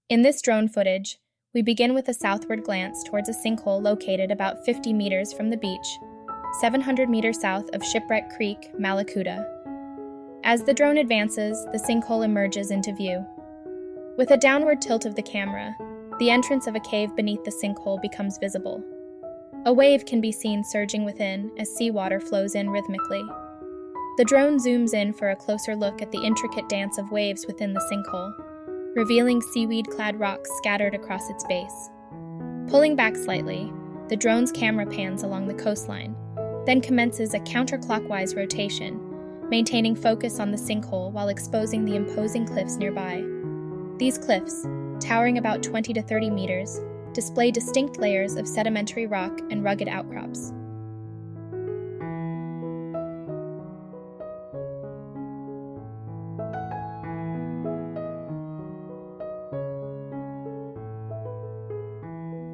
In this drone footage, we begin with a southward glance towards a sinkhole located about 50 meters from the beach, 700 meters south of Shipwreck Creek, Mallacoota. As the drone advances, the sinkhole emerges into view. With a downward tilt of the camera, the entrance of a cave beneath the sinkhole becomes visible. A wave can be seen surging within as seawater flows in rhythmically. The drone zooms in for a closer look at the intricate dance of waves within the sinkhole, revealing seaweed-clad rocks scattered across its base. Pulling back slightly, the drone's camera pans along the coastline, then commences a counterclockwise rotation, maintaining focus on the sinkhole while exposing the imposing cliffs nearby. These cliffs, towering about 20 to 30 meters, display distinct layers of sedimentary rock and rugged outcrops.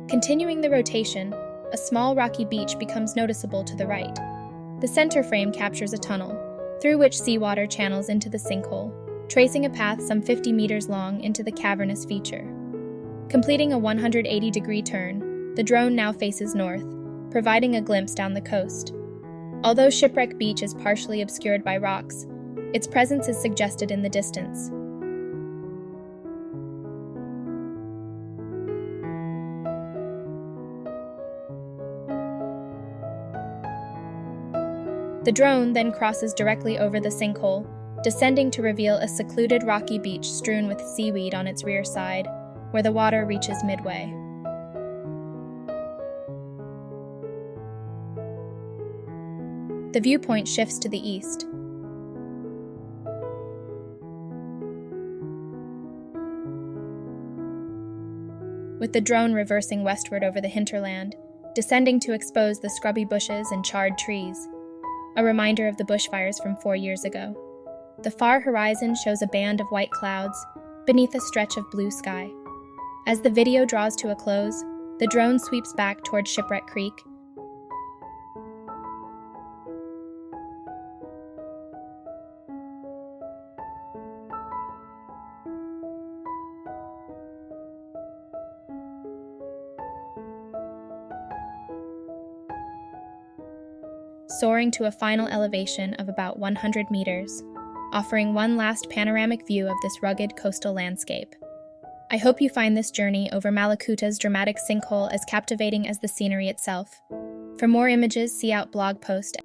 Continuing the rotation, a small rocky beach becomes noticeable to the right. The center frame captures a tunnel, through which seawater channels into the sinkhole, tracing a path some 50 meters long into the cavernous feature. Completing a 180-degree turn, the drone now faces north, providing a glimpse down the coast. Although Shipwreck Beach is partially obscured by rocks, its presence is suggested in the distance. The drone then crosses directly over the sinkhole, descending to reveal a secluded rocky beach strewn with seaweed on its rear side, where the water reaches midway. The viewpoint shifts to the east. With the drone reversing westward over the hinterland, descending to expose the scrubby bushes and charred trees, a reminder of the bushfires from 4 years ago. The far horizon shows a band of white clouds beneath a stretch of blue sky. As the video draws to a close, the drone sweeps back towards Shipwreck Creek. Soaring to a final elevation of about 100 meters, offering one last panoramic view of this rugged coastal landscape. I hope you find this journey over Mallacoota's dramatic sinkhole as captivating as the scenery itself. For more images, see our blog post